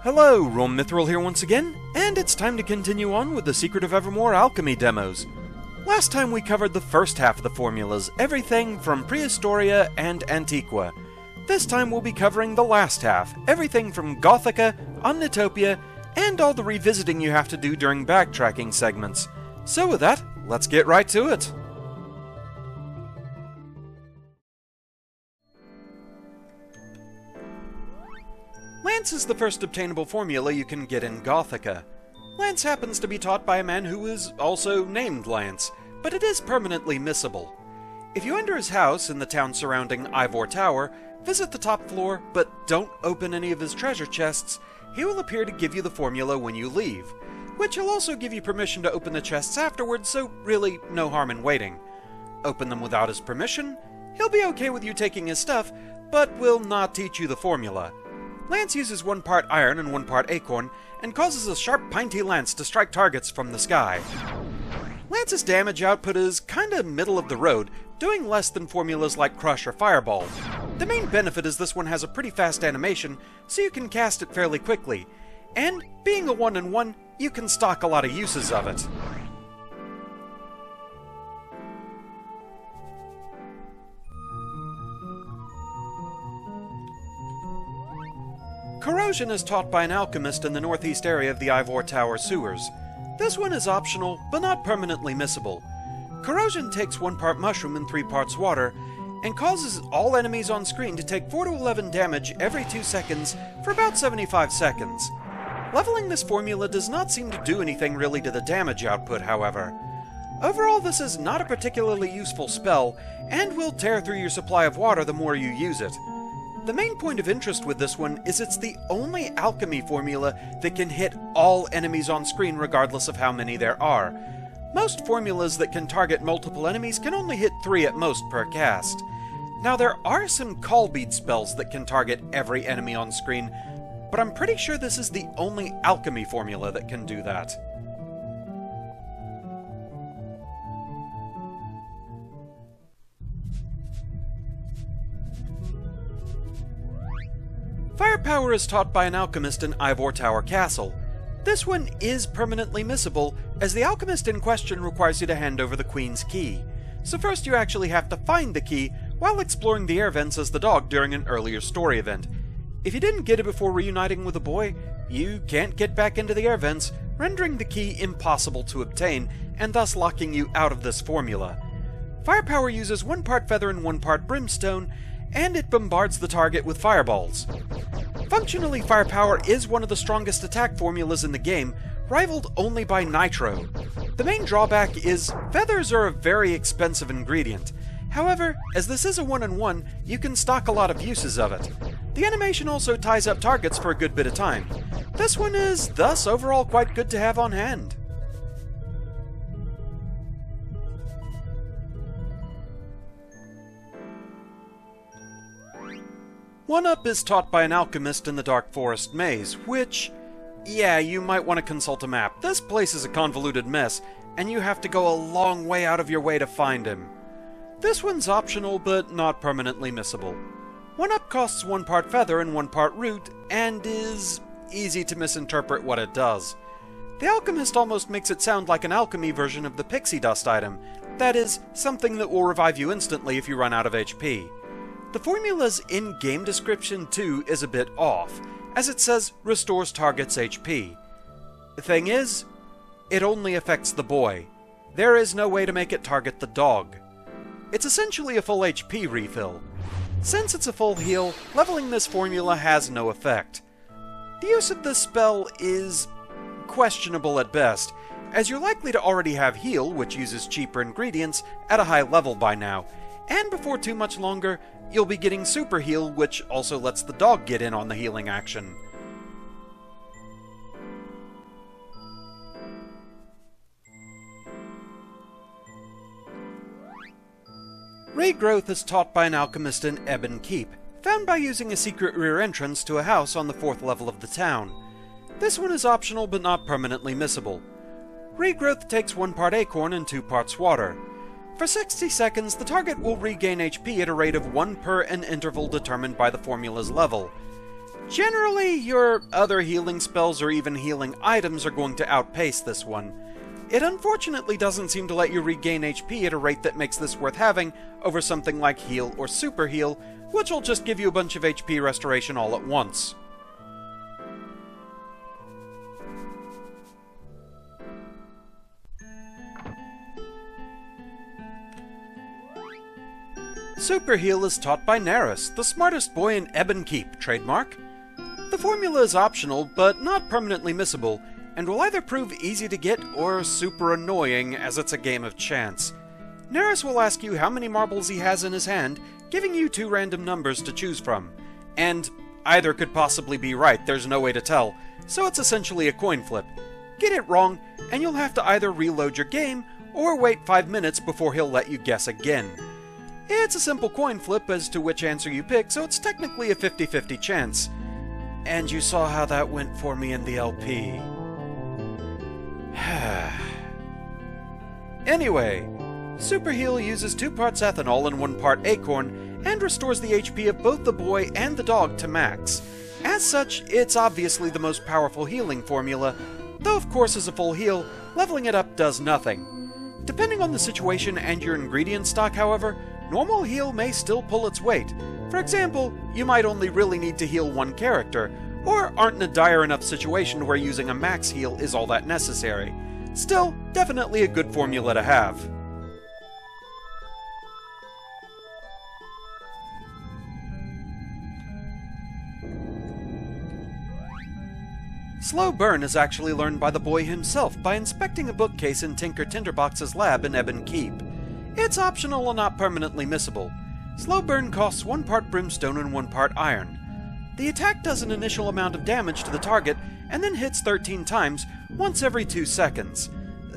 Hello, Rome Mithril here once again, and it's time to continue on with the Secret of Evermore alchemy demos. Last time we covered the first half of the formulas, everything from Prehistoria and Antiqua. This time we'll be covering the last half, everything from Gothica, Omnitopia, and all the revisiting you have to do during backtracking segments. So with that, let's get right to it. Lance is the first obtainable formula you can get in Gothica. Lance happens to be taught by a man who is also named Lance, but it is permanently missable. If you enter his house in the town surrounding Ivor Tower, visit the top floor, but don't open any of his treasure chests, he will appear to give you the formula when you leave, which he'll also give you permission to open the chests afterwards, so really no harm in waiting. Open them without his permission, he'll be okay with you taking his stuff, but will not teach you the formula. Lance uses 1 part iron and 1 part acorn, and causes a sharp pinty lance to strike targets from the sky. Lance's damage output is kinda middle of the road, doing less than formulas like Crush or Fireball. The main benefit is this one has a pretty fast animation, so you can cast it fairly quickly, and being a 1-in-1, you can stock a lot of uses of it. Corrosion is taught by an alchemist in the northeast area of the Ivor Tower sewers. This one is optional, but not permanently missable. Corrosion takes 1 part mushroom and 3 parts water, and causes all enemies on screen to take 4 to 11 damage every 2 seconds for about 75 seconds. Leveling this formula does not seem to do anything really to the damage output, however. Overall, this is not a particularly useful spell, and will tear through your supply of water the more you use it. The main point of interest with this one is it's the only alchemy formula that can hit all enemies on screen regardless of how many there are. Most formulas that can target multiple enemies can only hit 3 at most per cast. Now there are some call bead spells that can target every enemy on screen, but I'm pretty sure this is the only alchemy formula that can do that. Firepower is taught by an alchemist in Ivor Tower Castle. This one is permanently missable, as the alchemist in question requires you to hand over the Queen's key. So first you actually have to find the key while exploring the air vents as the dog during an earlier story event. If you didn't get it before reuniting with a boy, you can't get back into the air vents, rendering the key impossible to obtain, and thus locking you out of this formula. Firepower uses 1 part feather and 1 part brimstone, and it bombards the target with fireballs. Functionally, Firepower is one of the strongest attack formulas in the game, rivaled only by Nitro. The main drawback is feathers are a very expensive ingredient. However, as this is a 1-in-1, you can stock a lot of uses of it. The animation also ties up targets for a good bit of time. This one is thus overall quite good to have on hand. One-Up is taught by an alchemist in the Dark Forest Maze, which, yeah, you might want to consult a map. This place is a convoluted mess, and you have to go a long way out of your way to find him. This one's optional, but not permanently missable. One-Up costs 1 part feather and 1 part root, and is easy to misinterpret what it does. The alchemist almost makes it sound like an alchemy version of the pixie dust item, that is, something that will revive you instantly if you run out of HP. The formula's in-game description, too, is a bit off, as it says restores target's HP. The thing is, it only affects the boy. There is no way to make it target the dog. It's essentially a full HP refill. Since it's a full heal, leveling this formula has no effect. The use of this spell is questionable at best, as you're likely to already have heal, which uses cheaper ingredients, at a high level by now, and before too much longer, you'll be getting Super Heal, which also lets the dog get in on the healing action. Regrowth is taught by an alchemist in Ebon Keep, found by using a secret rear entrance to a house on the 4th level of the town. This one is optional but not permanently missable. Regrowth takes 1 part acorn and 2 parts water. For 60 seconds, the target will regain HP at a rate of 1 per an interval determined by the formula's level. Generally, your other healing spells or even healing items are going to outpace this one. It unfortunately doesn't seem to let you regain HP at a rate that makes this worth having over something like heal or super heal, which will just give you a bunch of HP restoration all at once. Super heal is taught by Neris, the smartest boy in Ebon Keep, trademark. The formula is optional, but not permanently missable, and will either prove easy to get or super annoying, as it's a game of chance. Neris will ask you how many marbles he has in his hand, giving you 2 random numbers to choose from. And either could possibly be right, there's no way to tell, so it's essentially a coin flip. Get it wrong, and you'll have to either reload your game, or wait 5 minutes before he'll let you guess again. It's a simple coin flip as to which answer you pick, so it's technically a 50-50 chance. And you saw how that went for me in the LP. Anyway, Super Heal uses 2 parts ethanol and 1 part acorn, and restores the HP of both the boy and the dog to max. As such, it's obviously the most powerful healing formula, though of course as a full heal, leveling it up does nothing. Depending on the situation and your ingredient stock, however, normal heal may still pull its weight. For example, you might only really need to heal 1 character, or aren't in a dire enough situation where using a max heal is all that necessary. Still, definitely a good formula to have. Slow Burn is actually learned by the boy himself by inspecting a bookcase in Tinker Tinderbox's lab in Ebon Keep. It's optional and not permanently missable. Slow Burn costs 1 part brimstone and 1 part iron. The attack does an initial amount of damage to the target and then hits 13 times, once every 2 seconds.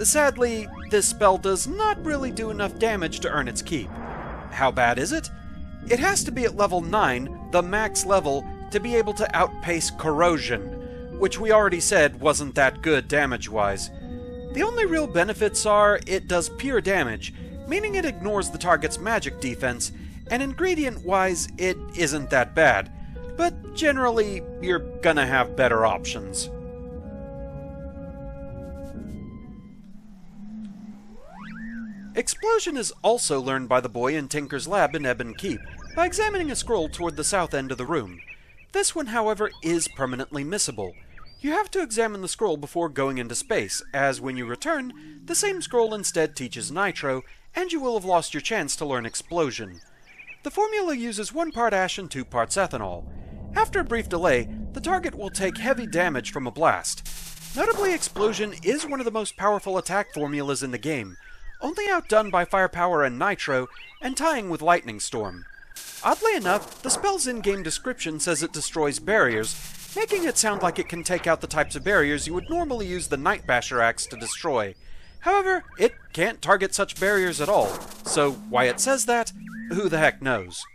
Sadly, this spell does not really do enough damage to earn its keep. How bad is it? It has to be at level 9, the max level, to be able to outpace Corrosion, which we already said wasn't that good damage-wise. The only real benefits are it does pure damage, meaning it ignores the target's magic defense, and ingredient-wise, it isn't that bad, but generally, you're gonna have better options. Explosion is also learned by the boy in Tinker's lab in Ebon Keep, by examining a scroll toward the south end of the room. This one, however, is permanently missable. You have to examine the scroll before going into space, as when you return, the same scroll instead teaches Nitro, and you will have lost your chance to learn Explosion. The formula uses 1 part ash and 2 parts ethanol. After a brief delay, the target will take heavy damage from a blast. Notably, Explosion is one of the most powerful attack formulas in the game, only outdone by Firepower and Nitro, and tying with Lightning Storm. Oddly enough, the spell's in-game description says it destroys barriers, making it sound like it can take out the types of barriers you would normally use the Night Basher axe to destroy. However, it can't target such barriers at all, so why it says that, who the heck knows.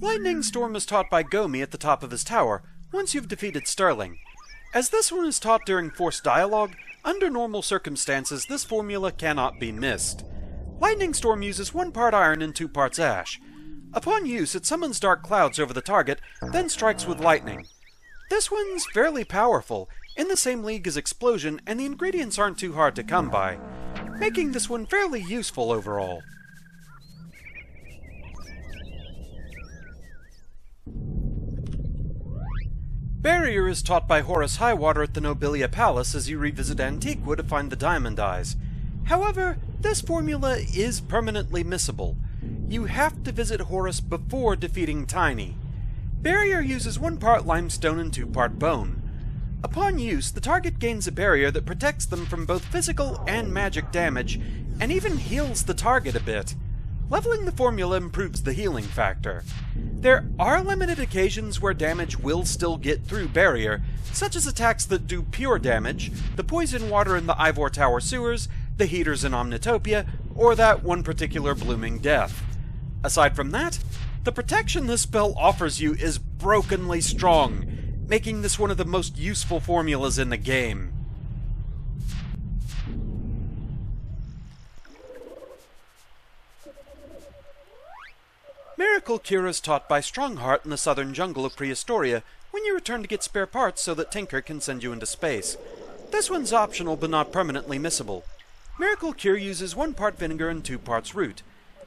Lightning Storm is taught by Gomi at the top of his tower, once you've defeated Sterling. As this one is taught during forced dialogue, under normal circumstances this formula cannot be missed. Lightning Storm uses 1 part iron and 2 parts ash. Upon use, it summons dark clouds over the target, then strikes with lightning. This one's fairly powerful, in the same league as Explosion, and the ingredients aren't too hard to come by, making this one fairly useful overall. Barrier is taught by Horace Highwater at the Nobilia Palace as you revisit Antiqua to find the Diamond Eyes. However, this formula is permanently missable. You have to visit Horace before defeating Tiny. Barrier uses 1 part limestone and 2 part bone. Upon use, the target gains a barrier that protects them from both physical and magic damage, and even heals the target a bit. Leveling the formula improves the healing factor. There are limited occasions where damage will still get through Barrier, such as attacks that do pure damage, the poison water in the Ivor Tower sewers, the heaters in Omnitopia, or that one particular blooming death. Aside from that, the protection this spell offers you is brokenly strong, making this one of the most useful formulas in the game. Miracle Cure is taught by Strongheart in the southern jungle of Prehistoria when you return to get spare parts so that Tinker can send you into space. This one's optional but not permanently missable. Miracle Cure uses 1 part vinegar and 2 parts root.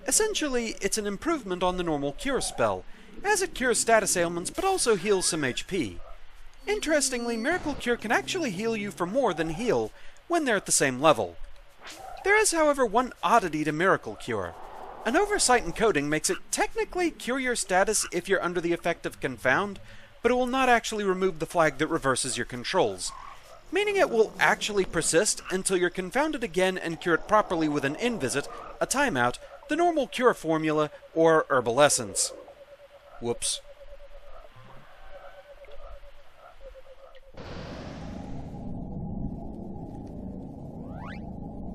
Essentially, it's an improvement on the normal cure spell, as it cures status ailments but also heals some HP. Interestingly, Miracle Cure can actually heal you for more than heal when they're at the same level. There is, however, one oddity to Miracle Cure. An oversight in coding makes it technically cure your status if you're under the effect of Confound, but it will not actually remove the flag that reverses your controls, meaning it will actually persist until you're confounded again and cure it properly with an Invisit, a timeout, the normal cure formula, or herbal essence. Whoops.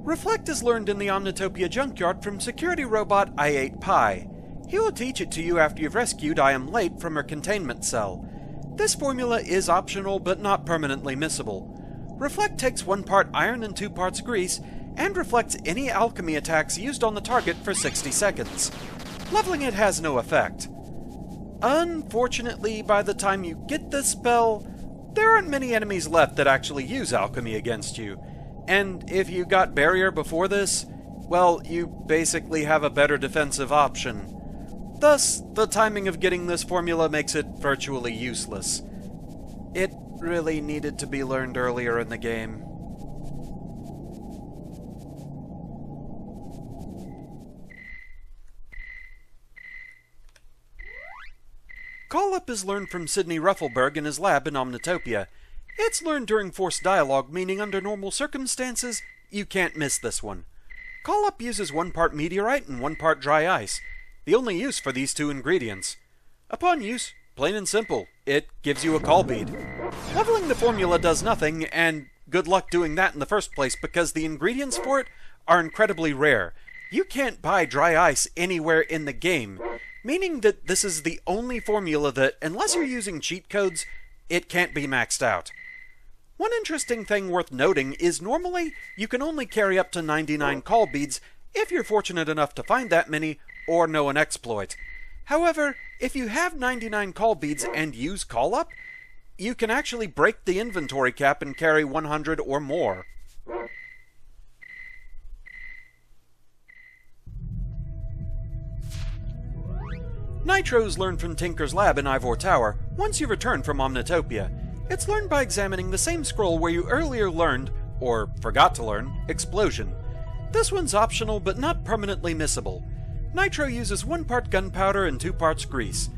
Reflect is learned in the Omnitopia junkyard from security robot I8Pi. He will teach it to you after you've rescued I Am Late from her containment cell. This formula is optional but not permanently missable. Reflect takes 1 part iron and 2 parts grease, and reflects any alchemy attacks used on the target for 60 seconds. Leveling it has no effect. Unfortunately, by the time you get this spell, there aren't many enemies left that actually use alchemy against you. And if you got Barrier before this, well, you basically have a better defensive option. Thus, the timing of getting this formula makes it virtually useless. It really needed to be learned earlier in the game. Callup is learned from Sidney Ruffleberg in his lab in Omnitopia. It's learned during forced dialogue, meaning under normal circumstances, you can't miss this one. Callup uses 1 part meteorite and 1 part dry ice, the only use for these 2 ingredients. Upon use, plain and simple, it gives you a call bead. Leveling the formula does nothing, and good luck doing that in the first place because the ingredients for it are incredibly rare. You can't buy dry ice anywhere in the game, meaning that this is the only formula that, unless you're using cheat codes, it can't be maxed out. One interesting thing worth noting is normally you can only carry up to 99 call beads if you're fortunate enough to find that many or know an exploit. However, if you have 99 call beads and use Callup, you can actually break the inventory cap and carry 100 or more. Nitro is learned from Tinker's lab in Ivor Tower once you return from Omnitopia. It's learned by examining the same scroll where you earlier learned, or forgot to learn, Explosion. This one's optional but not permanently missable. Nitro uses 1 part gunpowder and 2 parts grease.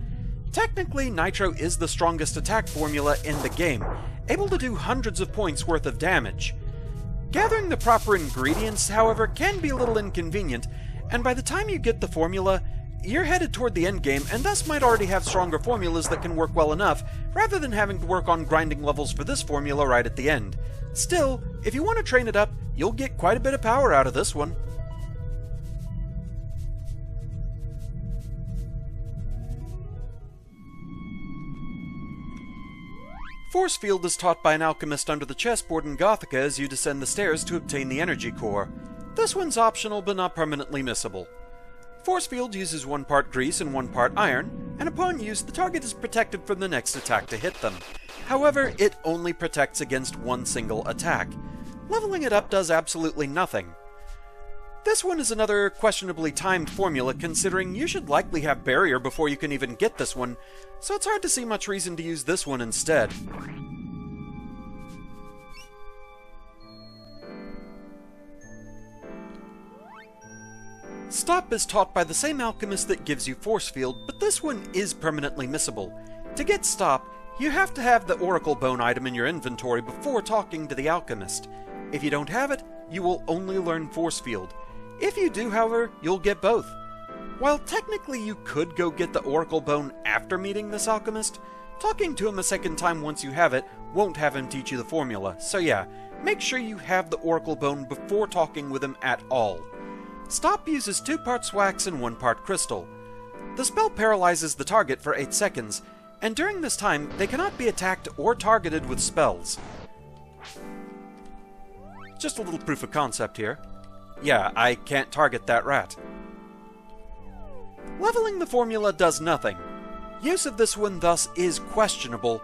Technically, Nitro is the strongest attack formula in the game, able to do hundreds of points worth of damage. Gathering the proper ingredients, however, can be a little inconvenient, and by the time you get the formula, you're headed toward the endgame and thus might already have stronger formulas that can work well enough, rather than having to work on grinding levels for this formula right at the end. Still, if you want to train it up, you'll get quite a bit of power out of this one. Forcefield is taught by an alchemist under the chessboard in Gothica as you descend the stairs to obtain the energy core. This one's optional but not permanently missable. Forcefield uses 1 part grease and 1 part iron, and upon use the target is protected from the next attack to hit them. However, it only protects against 1 single attack. Leveling it up does absolutely nothing. This one is another questionably timed formula, considering you should likely have Barrier before you can even get this one, so it's hard to see much reason to use this one instead. Stop is taught by the same alchemist that gives you Forcefield, but this one is permanently missable. To get Stop, you have to have the Oracle Bone item in your inventory before talking to the alchemist. If you don't have it, you will only learn Forcefield. If you do, however, you'll get both. While technically you could go get the Oracle Bone after meeting this alchemist, talking to him a second time once you have it won't have him teach you the formula, so yeah, make sure you have the Oracle Bone before talking with him at all. Stop uses 2 parts wax and 1 part crystal. The spell paralyzes the target for 8 seconds, and during this time they cannot be attacked or targeted with spells. Just a little proof of concept here. Yeah, I can't target that rat. Leveling the formula does nothing. Use of this one thus is questionable.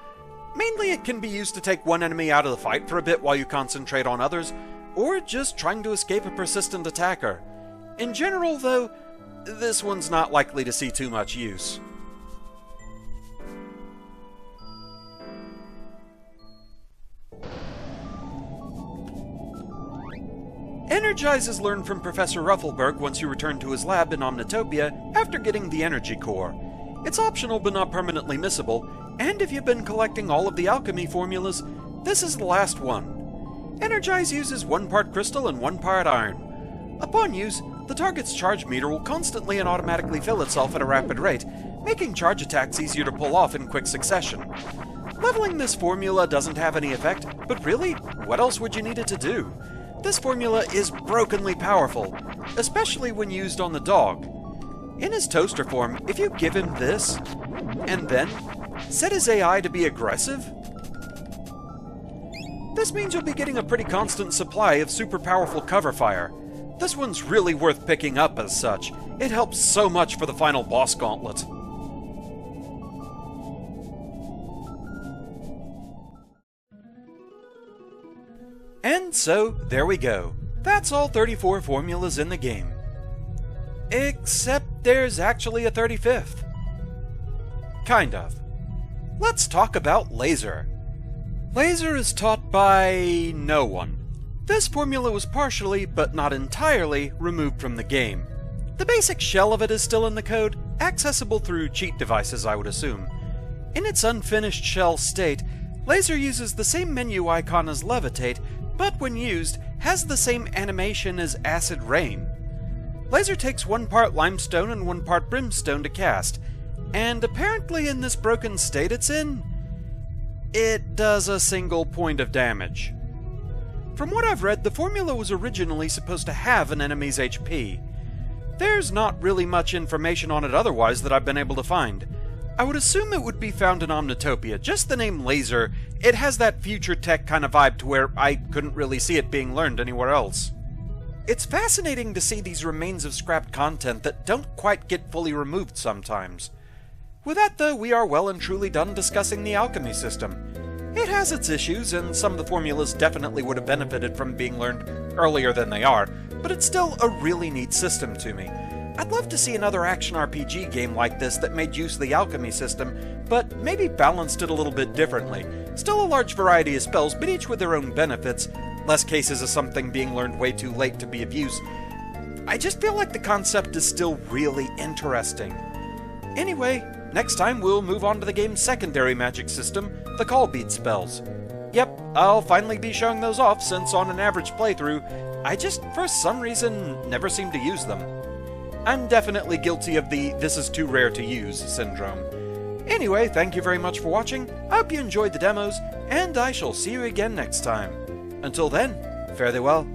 Mainly it can be used to take one enemy out of the fight for a bit while you concentrate on others, or just trying to escape a persistent attacker. In general, though, this one's not likely to see too much use. Energize is learned from Professor Ruffelberg once you return to his lab in Omnitopia after getting the energy core. It's optional but not permanently missable, and if you've been collecting all of the alchemy formulas, this is the last one. Energize uses 1 part crystal and 1 part iron. Upon use, the target's charge meter will constantly and automatically fill itself at a rapid rate, making charge attacks easier to pull off in quick succession. Leveling this formula doesn't have any effect, but really, what else would you need it to do? This formula is brokenly powerful, especially when used on the dog. In his toaster form, if you give him this, and then set his AI to be aggressive, this means you'll be getting a pretty constant supply of super powerful cover fire. This one's really worth picking up as such. It helps so much for the final boss gauntlet. And so, there we go. That's all 34 formulas in the game. Except there's actually a 35th. Kind of. Let's talk about Laser. Laser is taught by no one. This formula was partially, but not entirely, removed from the game. The basic shell of it is still in the code, accessible through cheat devices, I would assume. In its unfinished shell state, Laser uses the same menu icon as Levitate, but when used, has the same animation as Acid Rain. Laser takes 1 part limestone and 1 part brimstone to cast, and apparently in this broken state it's in, it does a single point of damage. From what I've read, the formula was originally supposed to have an enemy's HP. There's not really much information on it otherwise that I've been able to find. I would assume it would be found in Omnitopia. Just the name Laser, it has that future tech kind of vibe to where I couldn't really see it being learned anywhere else. It's fascinating to see these remains of scrapped content that don't quite get fully removed sometimes. With that though, we are well and truly done discussing the alchemy system. It has its issues, and some of the formulas definitely would have benefited from being learned earlier than they are, but it's still a really neat system to me. I'd love to see another action RPG game like this that made use of the alchemy system, but maybe balanced it a little bit differently. Still a large variety of spells, but each with their own benefits, less cases of something being learned way too late to be of use. I just feel like the concept is still really interesting. Anyway, next time we'll move on to the game's secondary magic system, the call bead spells. Yep, I'll finally be showing those off since on an average playthrough, I just, for some reason, never seem to use them. I'm definitely guilty of the "this is too rare to use" syndrome. Anyway, thank you very much for watching, I hope you enjoyed the demos, and I shall see you again next time. Until then, fare thee well.